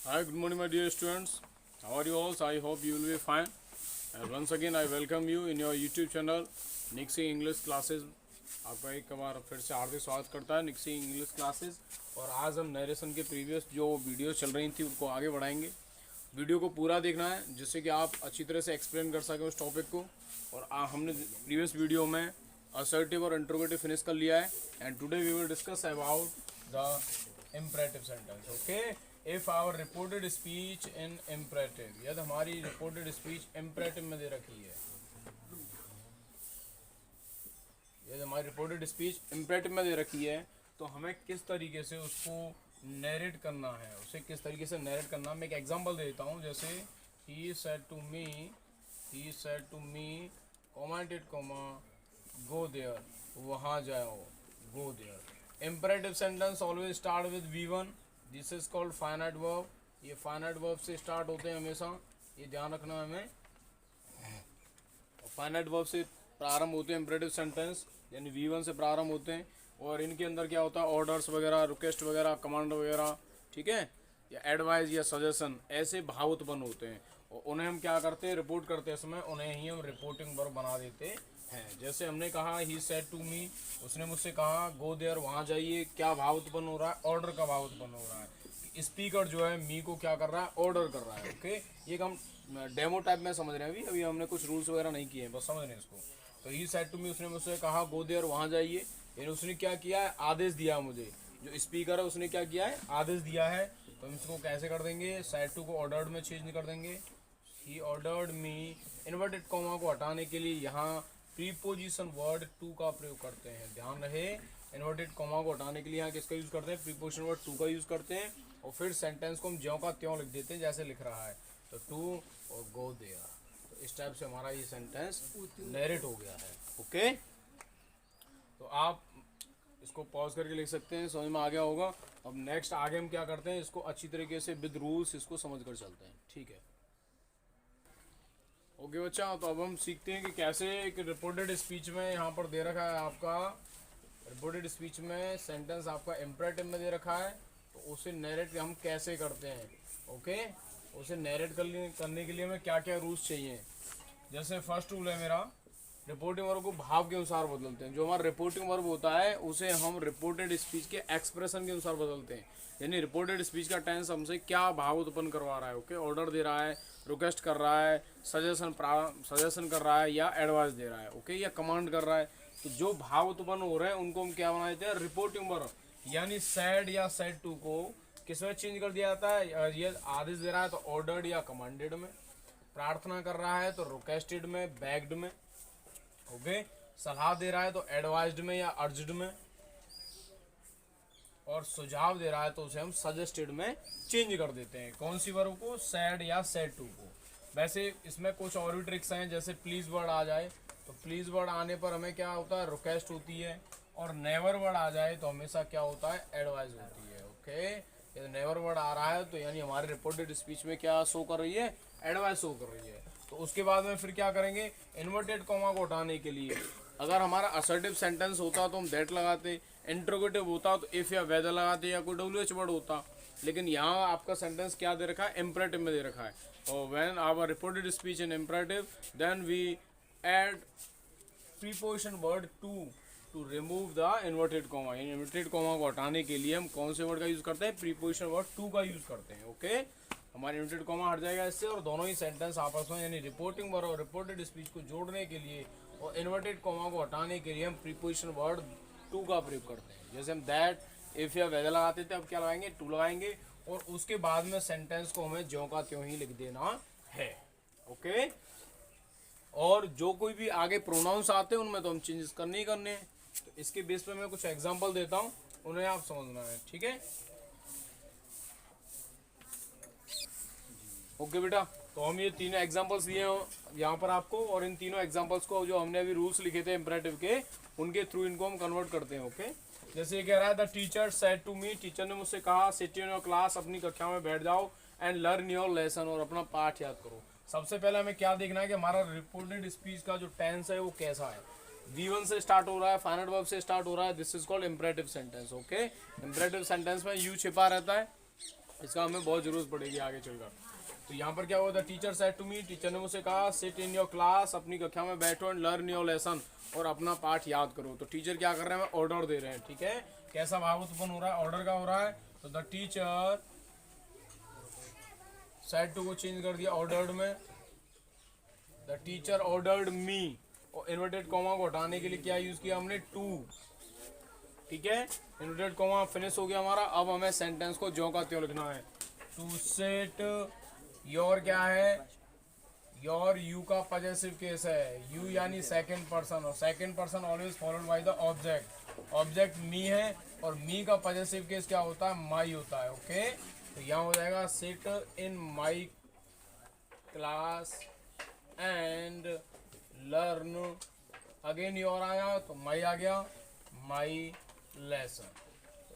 Hi, good morning, my dear students. How are you all? I hope you will be fine. And once again, I welcome you in your YouTube channel, Nixie English classes. आपका एक बार फिर से हार्दिक स्वागत करता है निक्सी English classes. और आज हम नरेशन के प्रीवियस जो वीडियो चल रही थी उनको आगे बढ़ाएंगे। वीडियो को पूरा देखना है जिससे कि आप अच्छी तरह से एक्सप्लेन कर सकें उस टॉपिक को। और हमने प्रीवियस वीडियो में असर्टिव और इंट्रोगेटिव फिनिश कर लिया है। And today we will discuss about the imperative sentence. Okay, if our reported speech in imperative, यदि हमारी रिपोर्टेड स्पीच इम्परेटिव में दे रखी है, यदि हमारी रिपोर्टेड स्पीच इम्परेटिव में दे रखी है तो हमें किस तरीके से उसको नरेट करना है, उसे किस तरीके से नरेट करना। मैं एक एग्जांपल देता हूँ, जैसे he said to me commented comma go there, वहाँ जाओ, go there. Imperative sentence always start with V1, this is called finite verb. ये फाइनाइट वर्ब से स्टार्ट होते हैं हमेशा, ये ध्यान रखना है हमें। फाइनाइट वर्ब से प्रारंभ होते हैं इम्परेटिव सेंटेंस, यानी V1 से प्रारंभ होते हैं। और इनके अंदर क्या होता है, ऑर्डर्स वगैरह, रिक्वेस्ट वगैरह, कमांड वगैरह, ठीक है, या एडवाइस या सजेशन, ऐसे भाव उत्पन्न होते हैं। और उन्हें हम क्या करते हैं, रिपोर्ट करते समय उन्हें ही हम रिपोर्टिंग वर्ब बना देते हैं। जैसे हमने कहा ही सेड टू मी, उसने मुझसे कहा गो देयर, वहाँ जाइए। क्या भाव उत्पन्न हो रहा है, ऑर्डर का भाव उत्पन्न हो रहा है। स्पीकर जो है मी को क्या कर रहा है, ऑर्डर कर रहा है। ओके, ये हम डेमो टाइप में समझ रहे हैं। अभी हमने कुछ रूल्स वगैरह नहीं किए हैं, बस समझ रहे हैं इसको। तो ही सेड टू मी, उसने मुझसे कहा गो देयर, वहाँ जाइए। यानी उसने क्या किया है, आदेश दिया मुझे। जो स्पीकर है उसने क्या किया है, आदेश दिया है। तो हम इसको कैसे कर देंगे, सेड टू को ऑर्डर्ड में चेंज कर देंगे। He ordered me, inverted comma को हटाने के लिए यहाँ प्रीपोजिशन वर्ड टू का प्रयोग करते हैं। ध्यान रहे, इन्वर्टेड कॉमा को हटाने के लिए यहाँ किसका यूज करते हैं, प्रीपोजिशन वर्ड टू का यूज करते हैं। और फिर सेंटेंस को हम ज्यों का त्यों लिख देते हैं जैसे लिख रहा है। तो टू और गो देयर, तो इस टाइप से हमारा ये सेंटेंस नरेट हो गया है। ओके, तो आप इसको पॉज करके लिख सकते हैं, समझ में आ गया होगा। अब नेक्स्ट आगे हम क्या करते हैं, इसको अच्छी तरीके से विद रूल्स इसको समझ कर चलते हैं, ठीक है। ओके बच्चा, तो अब हम सीखते हैं कि कैसे एक रिपोर्टेड स्पीच में यहाँ पर दे रखा है आपका, रिपोर्टेड स्पीच में सेंटेंस आपका इम्परेटिव में दे रखा है, तो उसे नरेट हम कैसे करते हैं। ओके, उसे नरेट करने के लिए हमें क्या क्या रूल्स चाहिए। जैसे फर्स्ट रूल है मेरा, रिपोर्टिंग वर्ब को भाव के अनुसार बदलते हैं। जो हमारा रिपोर्टिंग वर्ब होता है उसे हम रिपोर्टेड स्पीच के एक्सप्रेशन के अनुसार बदलते हैं। यानी रिपोर्टेड स्पीच का टेंस हमसे क्या भाव उत्पन्न करवा रहा है। ओके, ऑर्डर दे रहा है, रिक्वेस्ट कर रहा है, सजेशन कर रहा है, या एडवाइस दे रहा है, ओके, या कमांड कर रहा है। तो जो भाव उत्पन्न हो रहे हैं उनको हम क्या बना देते हैं, रिपोर्टिंग वर्ब। यानी सैड या सेड टू को किस में चेंज कर दिया जाता है। ये आदेश दे रहा है तो ऑर्डर्ड या कमांडेड में, प्रार्थना कर रहा है तो रिक्वेस्टेड में, बेग्ड में, ओके, सलाह दे रहा है तो एडवाइज्ड में या अर्ज्ड में, और सुझाव दे रहा है तो उसे हम सजेस्टेड में चेंज कर देते हैं। कौन सी वर्ब को, सैड या सेड टू को। वैसे इसमें कुछ और भी ट्रिक्स हैं, जैसे प्लीज वर्ड आ जाए तो प्लीज वर्ड आने पर हमें क्या होता है, रिक्वेस्ट होती है। और नेवर वर्ड आ जाए तो हमेशा क्या होता है, एडवाइस होती है। ओके, यदि नेवर वर्ड आ रहा है तो यानी हमारे रिपोर्टेड स्पीच में क्या शो कर रही है, एडवाइस शो कर रही है। तो उसके बाद में फिर क्या करेंगे, इन्वर्टेड कॉमा को हटाने के लिए अगर हमारा असर्टिव सेंटेंस होता तो हम दैट लगाते, इंट्रोगेटिव होता तो इफ या वेदर लगाते, या कोई WH वर्ड होता। लेकिन यहाँ आपका सेंटेंस क्या दे रखा है, इम्परेटिव में दे रखा है। और when our reported speech in imperative then we add preposition word to remove the inverted comma. Inverted comma को हटाने के लिए हम कौन से वर्ड का यूज करते हैं, प्रीपोजिशन वर्ड टू का यूज करते हैं। ओके, हमारे इन्वर्टेड कॉमा हट जाएगा इससे, और दोनों ही सेंटेंस आपस में, यानी रिपोर्टिंग वर्ड और रिपोर्टेड स्पीच को जोड़ने के लिए और इन्वर्टेड कॉमा को हटाने के लिए हम प्रीपोजिशन वर्ड टू का प्रयोग करते हैं। जैसे हम दैट, इफ या वेदर लगाते थे, अब क्या लगाएंगे, टू लगाएंगे। और उसके बाद में सेंटेंस को हमें ज्यों का त्यों ही लिख देना है। ओके, और जो कोई भी आगे प्रोनाउंस आते हैं उनमें तो हम चेंजेस करने ही करने हैं। तो इसके बेस पे मैं कुछ एग्जांपल देता हूँ, उन्हें आप समझना है, ठीक है। ओके बेटा, तो हम ये तीनों एग्जांपल्स दिए हैं यहाँ पर आपको, और इन तीनों एग्जांपल्स को जो हमने अभी रूल्स लिखे थे इम्परेटिव के, उनके थ्रू इनको हम कन्वर्ट करते हैं। ओके, जैसे ये कह रहा है, the teacher said to me, teacher ने मुझसे कहा, सिट इन योर क्लास, अपनी कक्षा में बैठ जाओ, एंड लर्न योर लेसन, और अपना पाठ याद करो। सबसे पहले हमें क्या देखना है कि हमारा रिपोर्टेड स्पीच का जो टेंस है वो कैसा है। V1 से स्टार्ट हो रहा है, फाइनल वर्ब से स्टार्ट हो रहा है, this is called imperative sentence. Okay, imperative sentence में यू छिपा रहता है, इसका हमें बहुत ज़रूरत पड़ेगी आगे चलकर। तो यहाँ पर क्या हुआ था, teacher said to me, teacher ने मुझसे कहा सिट इन योर क्लास, अपनी कक्षा में बैठो एंड लर्न योर लेसन, और अपना पाठ याद करो। तो टीचर क्या कर रहे हैं, ऑर्डर दे रहे हैं, ठीक है। कैसा भाव उत्पन्न हो रहा है, ऑर्डर का हो रहा है। तो द टीचर सेड टू को चेंज कर दिया ऑर्डर्ड में, द टीचर ऑर्डर्ड मी, और इन्वर्टेड कॉमा को हटाने के लिए क्या यूज किया हमने, टू, ठीक है। इन्वर्टेड कॉमा फिनिश हो गया हमारा। अब हमें सेंटेंस को ज्यों का त्यों लिखना है। टू सेट योर क्या है, योर यू का पॉजेसिव केस है, यू यानी सेकंड पर्सन, और second person always followed by the object. Object me है और मी का पॉजेसिव केस क्या होता है, माई होता है, ओके। तो यहाँ हो जाएगा sit in my class and learn, again your आया तो माई आ गया, माई लेसन।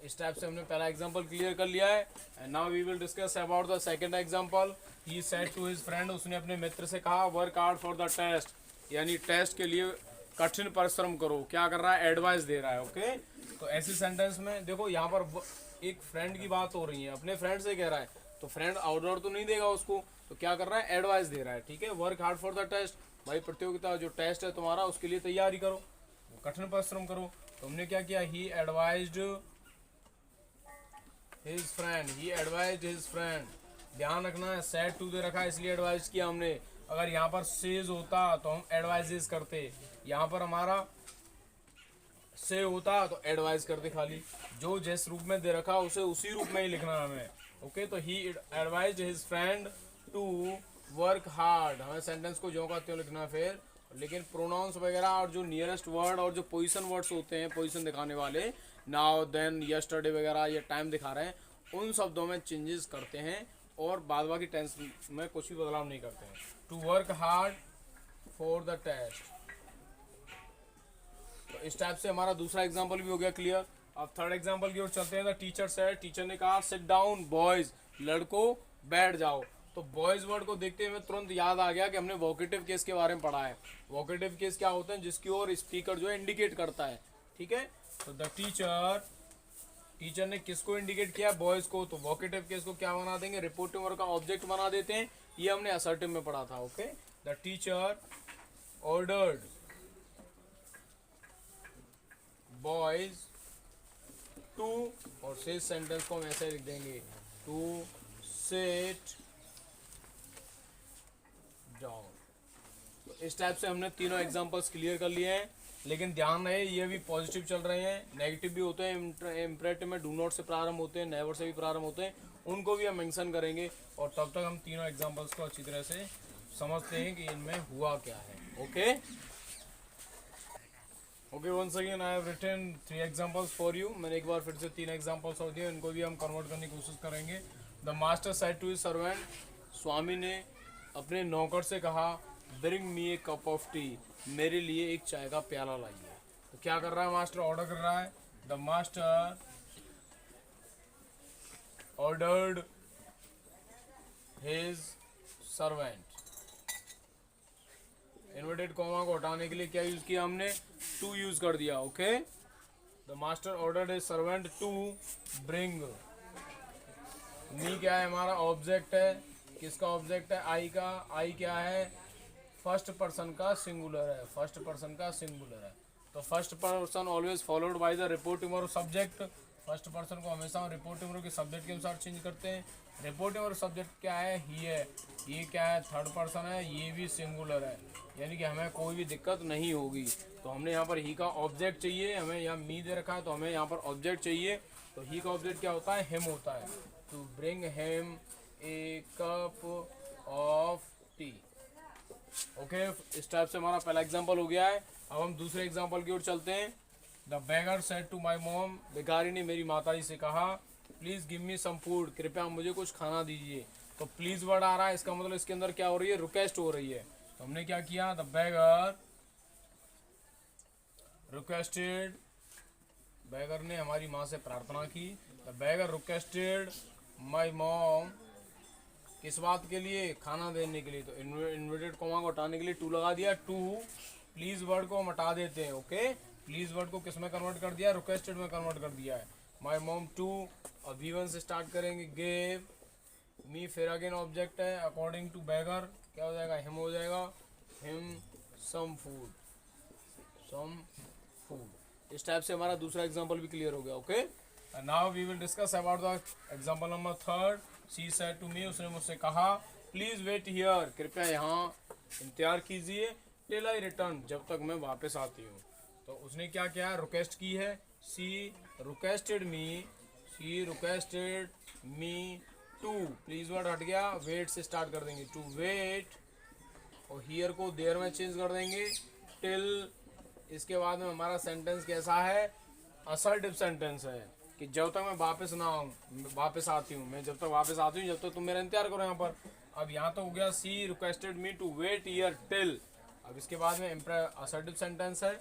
इस टाइप से हमने पहला एग्जांपल क्लियर कर लिया है। And now we will discuss about the second example. He said to his friend, उसने अपने मित्र से कहा work hard for the test, यानी टेस्ट के लिए कठिन परिश्रम करो। क्या कर रहा है, एडवाइस दे रहा है, ओके। तो ऐसे सेंटेंस में देखो यहाँ पर एक फ्रेंड की बात हो रही है, अपने फ्रेंड से कह रहा है, तो फ्रेंड आउटडोर तो नहीं देगा उसको, तो क्या कर रहा है, एडवाइस दे रहा है, ठीक है। Work hard for the test, भाई प्रतियोगिता जो टेस्ट है तुम्हारा उसके लिए तैयारी करो, कठिन परिश्रम करो। तो हमने क्या किया, ही एडवाइज्ड हिज फ्रेंड, ही एडवाइज्ड हिज फ्रेंड। ध्यान रखना है सेड टू दे रखा है इसलिए एडवाइज किया हमने। अगर यहाँ पर सेज होता तो हम एडवाइजेस करते, यहाँ पर हमारा से होता तो एडवाइस करते खाली। जो जिस रूप में दे रखा उसे उसी रूप में ही लिखना है हमें, ओके। तो he advised his friend to work hard, हमें सेंटेंस को ज्यों का त्यों लिखना है फिर, लेकिन प्रोनाउंस वगैरह और जो नियरेस्ट वर्ड और जो पोजीशन वर्ड्स होते हैं, पोजीशन दिखाने वाले, नाउ देन यस्टरडे वगैरह, ये टाइम दिखा रहे हैं, उन शब्दों में चेंजेस करते हैं और बाद बाकी टेंस में कुछ भी बदलाव नहीं करते हैं। To work hard for the test. तो इस टाइप से हमारा दूसरा एग्जाम्पल भी हो गया क्लियर। अब थर्ड एग्जाम्पल की ओर चलते हैं। द टीचर सेड, टीचर ने कहा सिट डाउन बॉयज, लड़कों बैठ जाओ। तो बॉयज वर्ड को देखते हुए तुरंत याद आ गया कि हमने वोकेटिव केस के बारे में पढ़ा है। वोकेटिव केस क्या होते हैं, जिसकी ओर स्पीकर जो है इंडिकेट करता है, ठीक है। तो द टीचर ने किसको इंडिकेट किया, बॉयज को। तो वोकेटिव केस को क्या बना देंगे, रिपोर्टिव वर्ड का ऑब्जेक्ट बना देते हैं। ये हमने असर्टिव में पढ़ा था, okay. The teacher ordered boys to, और सेज सेंटेंस को हम ऐसे लिख देंगे, टू सिट डाउन। तो इस टाइप से हमने तीनों एग्जांपल्स क्लियर कर लिए हैं। लेकिन ध्यान रहे ये भी पॉजिटिव चल रहे हैं, नेगेटिव भी होते हैं, इम्परेटिव में डू नॉट से प्रारंभ होते हैं, नेवर से भी प्रारंभ होते हैं, उनको भी हम मेंशन करेंगे। और तब तक हम तीनों एग्जांपल्स को अच्छी तरह से समझते हैं कि इनमें हुआ क्या है, okay. Okay, once again I have written 3 examples for you. मैंने एक बार फिर से 3 एग्जांपल्स और दिए, इनको भी हम कन्वर्ट करने की कोशिश करेंगे। The master said to his servant, स्वामी ने अपने नौकर से कहा bring me a cup of tea, मेरे लिए एक चाय का प्याला लाइए। तो क्या कर रहा है मास्टर, ऑर्डर कर रहा है। The master ordered his servant, inverted comma को हटाने के लिए क्या यूज किया हमने, टू यूज कर दिया, okay. The master ordered his servant to bring, me क्या है हमारा ऑब्जेक्ट है, किसका ऑब्जेक्ट है, आई का। आई क्या है, फर्स्ट पर्सन का सिंगुलर है, फर्स्ट पर्सन का सिंगुलर है। तो first person always followed by the reportive verb subject. First person को हमेशा हम रिपोर्टिव वर्ब के सब्जेक्ट के अनुसार चेंज करते हैं। रिपोर्टिव वर्ब सब्जेक्ट क्या है, ही है, ये क्या है, थर्ड पर्सन है, ये भी सिंगुलर है, यानी कि हमें कोई भी दिक्कत नहीं होगी। तो हमने यहाँ पर ही का ऑब्जेक्ट चाहिए, हमें यहाँ मी दे रखा है तो हमें यहाँ पर ऑब्जेक्ट चाहिए। तो ही का ऑब्जेक्ट क्या होता है, हिम होता है। To bring him a cup of tea, okay. इस टाइप से हमारा पहला एग्जांपल हो गया है। अब हम दूसरे एग्जांपल की ओर चलते हैं। The beggar said to my mom, भिखारी ने मेरी माताजी से कहा please give me some food, कृपया मुझे कुछ खाना दीजिए। तो प्लीज वर्ड आ रहा है, इसका मतलब इसके अंदर क्या हो रही है, रिक्वेस्ट हो रही है। तो हमने क्या किया, द बेगर रिक्वेस्टेड, बेगर ने हमारी माँ से प्रार्थना की। The beggar requested my mom, किस बात के लिए, खाना देने के लिए। तो इन्वर्टेड कॉमा को हटाने के लिए टू लगा दिया, टू। प्लीज वर्ड को हम हटा देते हैं, ओके। प्लीज वर्ड को किस में कन्वर्ट कर दिया, रिक्वेस्टेड में कन्वर्ट कर दिया है। माई मॉम टू, अब V1 से स्टार्ट करेंगे, गेव मी, फिर अगेन ऑब्जेक्ट है, अकॉर्डिंग टू बैगर क्या हो जाएगा, हिम हो जाएगा, him some food, some food. इस टाइप से हमारा दूसरा एग्जांपल भी क्लियर हो गया। Okay, now we will discuss about the example number third. She said to me, उसने मुझसे कहा, प्लीज वेट हियर, कृपया यहाँ इंतजार कीजिए, टिल आई रिटर्न, जब तक मैं वापस आती हूँ। तो उसने क्या किया, रिक्वेस्ट की है, she requested me to, please word हट गया, वेट से स्टार्ट कर देंगे, टू वेट, और हियर को देयर में चेंज कर देंगे, टिल। इसके बाद में हमारा सेंटेंस कैसा है, असर्टिव सेंटेंस है कि जब तक मैं वापस ना आऊँ, वापस आती हूँ, मैं जब तक वापस आती हूँ, जब तक तुम मेरा इंतजार करो यहाँ पर। अब यहाँ तो हो गया, she requested me to wait here till. अब इसके बाद में असर्टिव सेंटेंस है,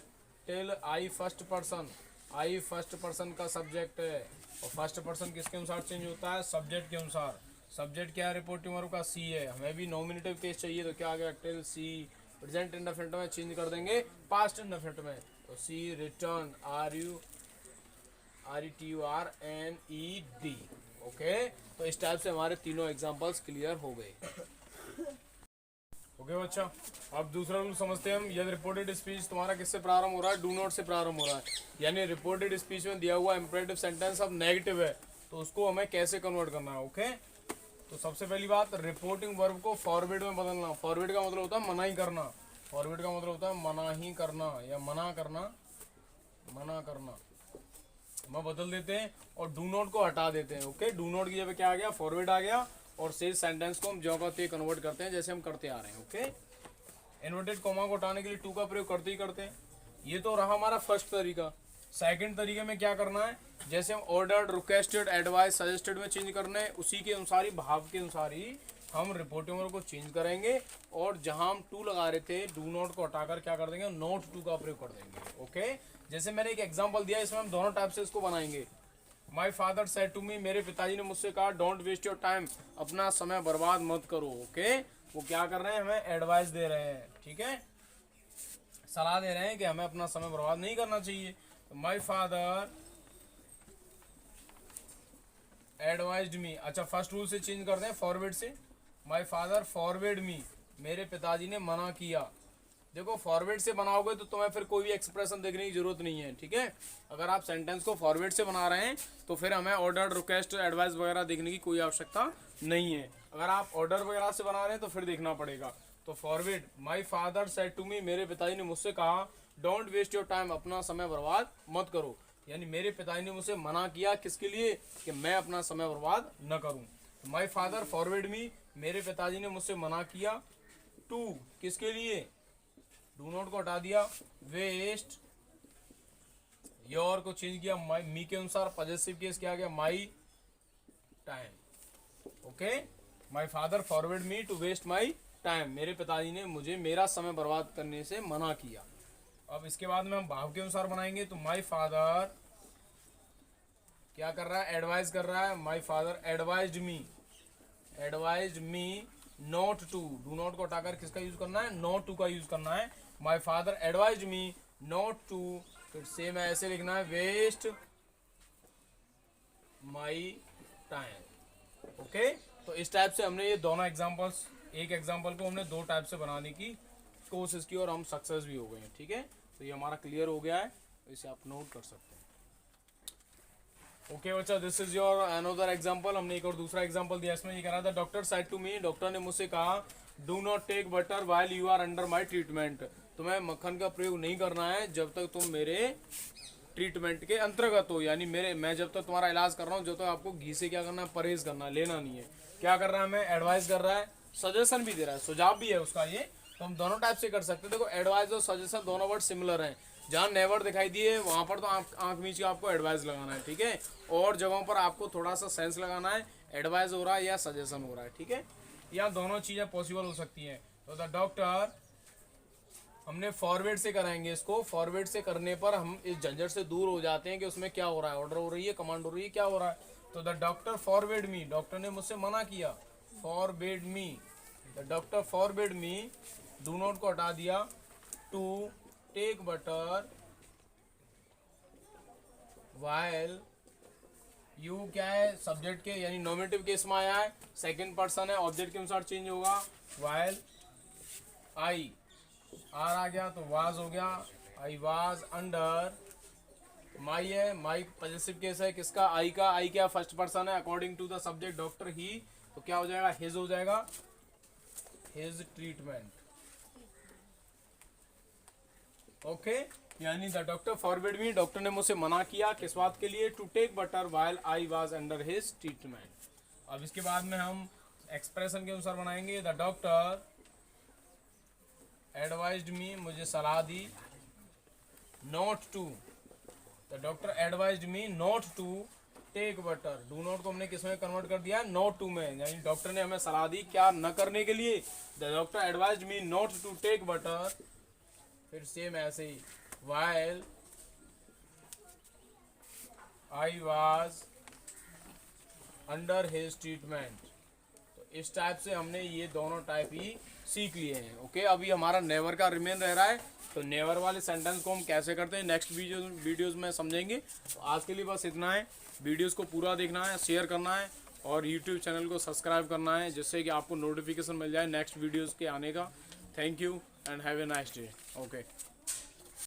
till I first person, I first person का सब्जेक्ट है, और फर्स्ट पर्सन किसके अनुसार चेंज होता है, सब्जेक्ट के अनुसार। सब्जेक्ट क्या है, रिपोर्टिंग वर्ब का सी है, हमें भी नॉमिनेटिव केस चाहिए, तो क्या आ गया, टिल सी, प्रेजेंट इंडेफिनिट में चेंज कर देंगे पास्ट इंडेफिनिट में, तो सी रिटर्न, RETURNED। ओके, तो इस टाइप से हमारे तीनों एग्जांपल्स क्लियर हो गए। ओके बच्चा, अब दूसरा रूल समझते हैं हम। यदि रिपोर्टेड स्पीच तुम्हारा किससे प्रारंभ हो रहा है, डू नॉट से प्रारंभ हो रहा है, यानी रिपोर्टेड स्पीच में दिया हुआ इंपरेटिव सेंटेंस अब नेगेटिव है, तो उसको हमें कैसे कन्वर्ट करना है। ओके, तो सबसे पहली बात, रिपोर्टिंग वर्ब को फॉरवर्ड में बदलना। फॉरवर्ड का मतलब होता है मना ही करना, फॉरवर्ड का मतलब होता है मना ही करना या मना करना, मना करना, हम बदल देते हैं और डू नॉट को हटा देते हैं। ओके, डू नॉट की जगह क्या आ गया, फॉरवर्ड आ गया, और शेष सेंटेंस को हम जो का त्यों कन्वर्ट करते हैं जैसे हम करते आ रहे हैं। ओके, इन्वर्टेड कॉमा को हटाने के लिए टू का प्रयोग करते ही करते हैं। ये तो रहा हमारा फर्स्ट तरीका। सेकंड तरीके में क्या करना है, जैसे हम ऑर्डर्ड, रिक्वेस्टेड, एडवाइस, सजेस्टेड में चेंज करना है, उसी के अनुसार ही, भाव के अनुसार ही हम रिपोर्टिंग वर्ब को चेंज करेंगे, और जहां हम टू लगा रहे थे, डू नॉट को हटाकर क्या कर देंगे, नॉट टू का प्रयोग कर देंगे। ओके, जैसे मैंने एक एग्जांपल दिया, इसमें हम दोनों टाइप से इसको बनाएंगे। My father said to me, मेरे पिताजी ने मुझसे कहा, डोंट वेस्ट योर टाइम, अपना समय बर्बाद मत करो। ओके, वो क्या कर रहे हैं, हमें एडवाइस दे रहे हैं, ठीक है, सलाह दे रहे हैं कि हमें अपना समय बर्बाद नहीं करना चाहिए। माई फादर एडवाइज्ड मी, अच्छा फर्स्ट रूल से चेंज कर दें, फॉरवर्ड से, माई फादर फॉरवर्ड मी, मेरे पिताजी ने मना किया। देखो, फॉरवर्ड से बनाओगे तो तुम्हें फिर कोई भी एक्सप्रेशन देखने की जरूरत नहीं है, ठीक है। अगर आप सेंटेंस को फॉरवर्ड से बना रहे हैं तो फिर हमें ऑर्डर, रिक्वेस्ट, एडवाइस वगैरह देखने की कोई आवश्यकता नहीं है। अगर आप ऑर्डर वगैरह से बना रहे हैं तो फिर देखना पड़ेगा। तो forward, my father said to me, मेरे पिताजी ने मुझसे कहा, डोंट वेस्ट योर टाइम, अपना समय बर्बाद मत करो, यानी मेरे पिताजी ने मुझसे मना किया, किसके लिए, कि मैं अपना समय बर्बाद न करूं। माई फादर फॉरवर्ड मी, मेरे पिताजी ने मुझसे मना किया, टू, किसके लिए, डू नॉट को हटा दिया, वेस्ट योर को चेंज किया, माई, मी के अनुसार, पॉजेसिव केस क्या आ गया, my time. Okay, my father forward me to waste my time, मेरे पिताजी ने मुझे मेरा समय बर्बाद करने से मना किया। अब इसके बाद में हम भाव के अनुसार बनाएंगे, तो माई फादर क्या कर रहा है, एडवाइस कर रहा है, my father advised me not to, do not को हटाकर किसका यूज करना है, नॉट टू का यूज करना है। My father advised me not to, फिर सेम ऐसे लिखना है, वेस्ट माई टाइम। ओके, तो इस टाइप से हमने ये दोनों एग्जांपल्स, एक एग्जांपल को हमने दो टाइप से बनाने की कोशिश की और हम सक्सेस भी हो गए हैं, ठीक है। तो ये हमारा क्लियर हो गया है, इसे आप नोट कर सकते हैं। ओके बच्चा, this is your another example. हमने एक और दूसरा एग्जांपल दिया, इसमें ये कह रहा था, doctor said to me, doctor ने मुझसे कहा, do not take butter while you are under my treatment, तुम्हें मक्खन का प्रयोग नहीं करना है जब तक तुम मेरे ट्रीटमेंट के अंतर्गत हो, यानी मैं जब तक तुम्हारा इलाज कर रहा हूँ, जब तक आपको घी से क्या करना है, परहेज करना है, लेना नहीं है। क्या कर रहा है, हमें एडवाइस कर रहा है, सजेशन भी दे रहा है, सुझाव भी है उसका ये, तो हम दोनों टाइप से कर सकते हैं। देखो, एडवाइस और सजेशन दोनों वर्ड सिमिलर हैं, जहाँ नेवर दिखाई दिए वहां पर तो आंख मीच के आपको एडवाइस लगाना है, ठीक है, और जगहों पर आपको थोड़ा सा सेंस लगाना है, एडवाइस हो रहा है या सजेशन हो रहा है, ठीक है। यहाँ दोनों चीजें पॉसिबल हो सकती हैं। तो द डॉक्टर, हमने फॉरवर्ड से कराएंगे इसको, फॉरवर्ड से करने पर हम इस झंझट से दूर हो जाते हैं कि उसमें क्या हो रहा है, ऑर्डर हो रही है, कमांड हो रही है, क्या हो रहा है। तो the doctor forward me, doctor ने मुझसे मना किया, forward me, the doctor forward me, do not को हटा दिया, to take butter while you क्या है सब्जेक्ट के यानी नॉमिनेटिव केस में आया है, सेकंड पर्सन है, ऑब्जेक्ट के अनुसार चेंज होगा। वाइल आई आर आ गया तो वाज हो गया, आई वाज अंडर। माई है, माई पॉजिटिव केस है किसका, आई का। आई क्या फर्स्ट पर्सन है, according to the subject doctor he, तो क्या हो जाएगा हिज हो जाएगा, हिज ट्रीटमेंट। ओके यानी the doctor forbid me, doctor ने मुझसे मना किया किस बात के लिए, to take butter while I was under his treatment. अब इसके बाद में हम एक्सप्रेशन के अनुसार बनाएंगे। द डॉक्टर एडवाइज्ड मी, मुझे सलाह दी, not to, the doctor advised me not to take butter. Do not को हमने किस में कन्वर्ट कर दिया, नॉट टू में, यानी डॉक्टर ने हमें सलाह दी क्या न करने के लिए। The doctor advised me not to take butter, फिर सेम ऐसे ही, while I was under his treatment। तो इस टाइप से हमने ये दोनों टाइप ही सीख लिए हैं। ओके अभी हमारा नेवर का रिमेन रह रहा है, तो नेवर वाले सेंटेंस को हम कैसे करते हैं नेक्स्ट वीडियोस में समझेंगे। तो आज के लिए बस इतना है, वीडियोस को पूरा देखना है, शेयर करना है और यूट्यूब चैनल को सब्सक्राइब करना है, जिससे कि आपको नोटिफिकेशन मिल जाए नेक्स्ट वीडियोज़ के आने का। Thank you and have a nice day. Okay.